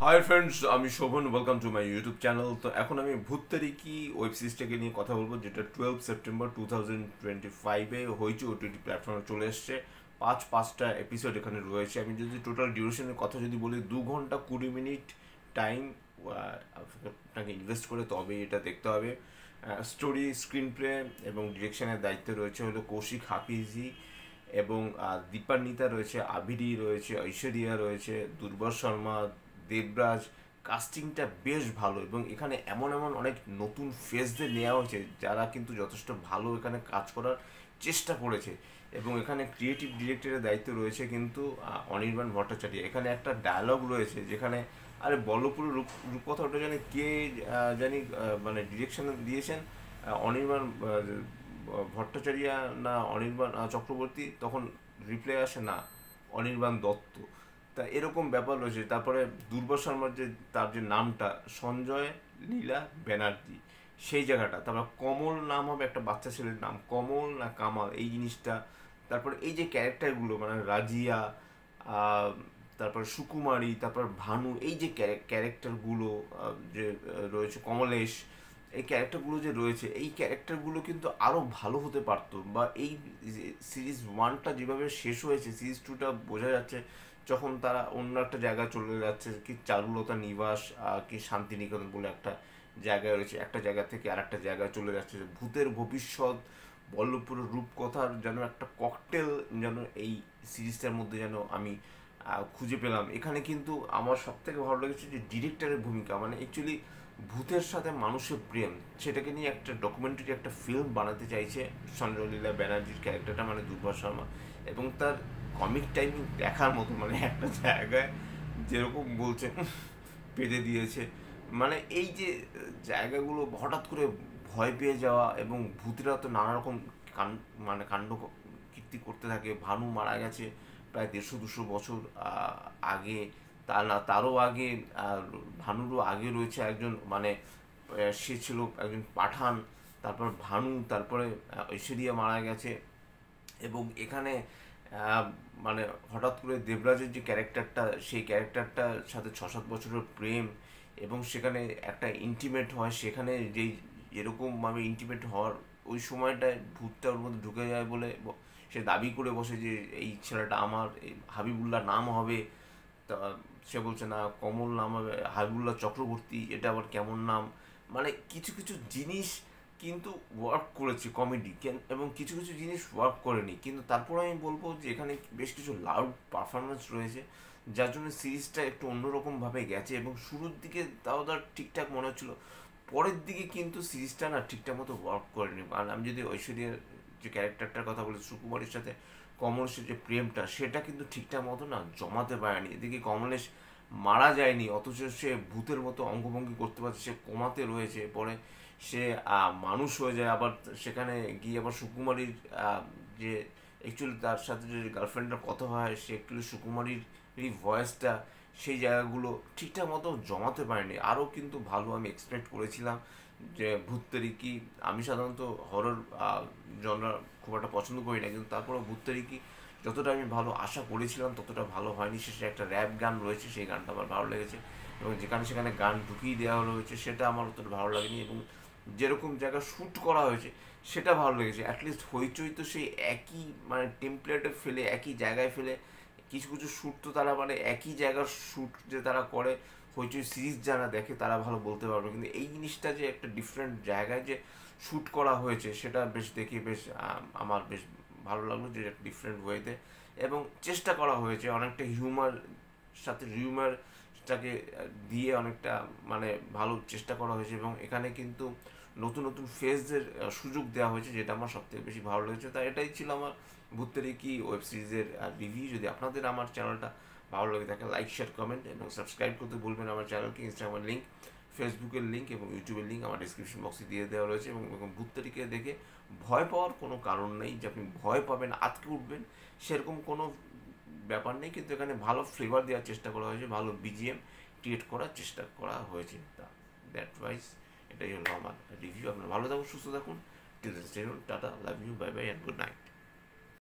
High friends, আমি Shovan. Welcome to my YouTube channel. তো এখন আমি ভূততারিকি ওয়েব সিরিজটাকে নিয়ে কথা বলবো, যেটা 12 সেপ্টেম্বর 2025-এ হইচই ওটিটি প্ল্যাটফর্মে চলে এসছে। পাঁচটা এপিসোড এখানে রয়েছে। আমি যদি টোটাল ডিউরেশনের কথা যদি বলি, 2 ঘন্টা 20 মিনিট টাইম আপনাকে ইনভেস্ট করে তবে এটা দেখতে হবে। স্টোরি, স্ক্রিন প্লে এবং ডিরেকশনের দায়িত্বে রয়েছে হলো কৌশিক হাফিজি এবং দীপান্বিতা রয়েছে, আবিরি রয়েছে, ঐশ্বরিয়া রয়েছে, দুর্বল শর্মা, দেবরাজ। কাস্টিংটা বেশ ভালো এবং এখানে এমন এমন অনেক নতুন ফেসদের নেওয়া হয়েছে যারা কিন্তু যথেষ্ট ভালো এখানে কাজ করার চেষ্টা করেছে। এবং এখানে ক্রিয়েটিভ ডিরেক্টরের দায়িত্ব রয়েছে কিন্তু অনির্বাণ ভট্টাচার্য। এখানে একটা ডায়লগ রয়েছে যেখানে, আরে বল্লপুরের রূপকথা ওটা জানি কে জানি মানে ডিরেকশন দিয়েছেন, অনির্বাণ ভট্টাচার্য না অনির্বাণ চক্রবর্তী, তখন রিপ্লাই আসে না, অনির্বাণ দত্ত। তা এরকম ব্যাপার রয়েছে। তারপরে দুর্বা শর্মার যে তার যে নামটা, সঞ্জয় লীলা ব্যানার্জি, সেই জায়গাটা। তারপর কমল নাম হবে একটা বাচ্চা ছেলের নাম, কমল না কামাল, এই জিনিসটা। তারপর এই যে ক্যারেক্টারগুলো, মানে রাজিয়া, আহ, তারপর সুকুমারী, তারপর ভানু, এই যে ক্যারেক্টারগুলো যে রয়েছে, কমলেশ, এই ক্যারেক্টারগুলো যে রয়েছে, এই ক্যারেক্টারগুলো কিন্তু আরও ভালো হতে পারতো। বা এই সিরিজ ওয়ানটা যেভাবে শেষ হয়েছে, সিরিজ টুটা বোঝা যাচ্ছে যখন তারা অন্য একটা জায়গায় চলে যাচ্ছে, কি চারুলতা নিবাস কি শান্তিনিকেতন বলে একটা জায়গায় রয়েছে, একটা জায়গা থেকে আর একটা জায়গায় চলে যাচ্ছে। ভূতের ভবিষ্যৎ, বল্লভপুরের রূপকথার যেন একটা ককটেল যেন এই সিরিজটার মধ্যে যেন আমি খুঁজে পেলাম। এখানে কিন্তু আমার সব থেকে ভালো লেগেছে যে ডিরেক্টরের ভূমিকা, মানে অ্যাকচুয়ালি ভূতের সাথে মানুষের প্রেম, সেটাকে নিয়ে একটা ডকুমেন্টারি, একটা ফিল্ম বানাতে চাইছে সঞ্জয় লীলা ব্যানার্জির ক্যারেক্টারটা, মানে দুর্বা শর্মা। এবং তার কমিক টাইমিং দেখার মতো, মানে একটা জায়গায় যেরকম বলছে পেতে দিয়েছে। মানে এই যে জায়গাগুলো হঠাৎ করে ভয় পেয়ে যাওয়া, এবং ভূতেরা তো নানা রকম মানে কাণ্ড কীর্তি করতে থাকে। ভানু মারা গেছে প্রায় 150-200 বছর আগে। তার না, তারও আগে, ভানুরও আগে রয়েছে একজন, মানে সে ছিল একজন পাঠান। তারপর ভানু, তারপরে ঐশ্বরিয়া মারা গেছে। এবং এখানে আহ, মানে হঠাৎ করে দেবরাজের যে ক্যারেক্টারটা, সেই ক্যারেক্টারটার সাথে 6-7 বছরের প্রেম, এবং সেখানে একটা ইন্টিমেট হয়। সেখানে যেই এরকমভাবে ইন্টিমেট হওয়ার ওই সময়টায় ভূতটা ওর মধ্যে ঢুকে যায় বলে সে দাবি করে বসে যে এই ছেলেটা আমার, এই হাবিবুল্লাহ নাম হবে। তা সে বলছে না, কমল নাম হবে, হাবিবুল্লাহ চক্রবর্তী, এটা আবার কেমন নাম। মানে কিছু কিছু জিনিস কিন্তু ওয়ার্ক করেছে কমেডি, এবং কিছু কিছু জিনিস ওয়ার্ক করেনি। কিন্তু তারপরে আমি বলবো যে এখানে বেশ কিছু লাউড পারফরমেন্স রয়েছে, যার জন্য সিরিজটা একটু অন্যরকমভাবে গেছে। এবং শুরুর দিকে তাও তার ঠিকঠাক মনে হচ্ছিল, পরের দিকে কিন্তু সিরিজটা না ঠিকঠাক মতো ওয়ার্ক করেনি। কারণ আমি যদি ঐশ্বরিয়ার যে ক্যারেক্টারটার কথা বলি, সুকুমারের সাথে কমলেশের যে প্রেমটা, সেটা কিন্তু ঠিকঠাক মতো না জমাতে পারেনি। এদিকে কমলেশ মারা যায়নি, অথচ সে ভূতের মতো অঙ্গভঙ্গি করতে পারছে, সে কোমাতে রয়েছে। পরে সে মানুষ হয়ে যায় আবার, সেখানে গিয়ে আবার সুকুমারীর যে অ্যাকচুয়ালি তার সাথে যে গার্লফ্রেন্ডের কথা হয়, সে অ্যাকচুয়ালি সুকুমারীর এই ভয়েসটা, সেই জায়গাগুলো ঠিকঠাক মতো জমাতে পারেনি। আরও কিন্তু ভালো আমি এক্সপেক্ট করেছিলাম যে ভূততারিকি। আমি সাধারণত হরর জনরা খুব একটা পছন্দ করি না, কিন্তু তারপরেও ভূততারিকি যতটা আমি ভালো আশা করেছিলাম ততটা ভালো হয়নি। শেষে একটা র্যাপ গান রয়েছে, সেই গানটা আমার ভালো লেগেছে। এবং যেখানে সেখানে গান ঢুকিয়ে দেওয়া হয়েছে সেটা আমার অতটা ভালো লাগেনি। এবং যেরকম জায়গা শ্যুট করা হয়েছে সেটা ভালো লেগেছে। অ্যাটলিস্ট হইচই তো সেই একই মানে টেমপ্লেটে ফেলে, একই জায়গায় ফেলে কিছু কিছু শ্যুট তো তারা, মানে একই জায়গার শ্যুট যে তারা করে, হইচই সিরিজ যারা দেখে তারা ভালো বলতে পারবে। কিন্তু এই জিনিসটা যে একটা ডিফারেন্ট জায়গায় যে শ্যুট করা হয়েছে, সেটা বেশ দেখে বেশ আমার বেশ ভালো লাগলো, যে ডিফারেন্ট ওয়েতে। এবং চেষ্টা করা হয়েছে অনেকটা হিউমার সাথে, হিউমারটাকে দিয়ে অনেকটা মানে ভালো চেষ্টা করা হয়েছে। এবং এখানে কিন্তু নতুন নতুন ফেজদের সুযোগ দেওয়া হয়েছে, যেটা আমার সবথেকে বেশি ভালো লেগেছে। তাই এটাই ছিল আমার ভূততারিকি ওয়েব সিরিজের রিভিউ। যদি আপনাদের আমার চ্যানেলটা ভালো লাগে থাকে, লাইক, শেয়ার, কমেন্ট এবং সাবস্ক্রাইব করতে ভুলবেন আমার চ্যানেলকে। ইনস্টাগ্রামের লিঙ্ক, ফেসবুকের লিঙ্ক এবং ইউটিউবের লিঙ্ক আমার ডিসক্রিপশন বক্সে দিয়ে দেওয়া রয়েছে। এবং ভূততারিকে দেখে ভয় পাওয়ার কোনো কারণ নেই, যে আপনি ভয় পাবেন, আটকে উঠবেন, সেরকম কোনো ব্যাপার নেই। কিন্তু এখানে ভালো ফ্লেভার দেওয়ার চেষ্টা করা হয়েছে, ভালো বিজিএম ক্রিয়েট করার চেষ্টা করা হয়েছে। দ্যাট ওয়াইজ এটাই হলো আমার রিভিউ। আপনারা ভালো থাকুন, সুস্থ থাকুন। Till then, stay tune, ta-ta, love you, bye bye and good night.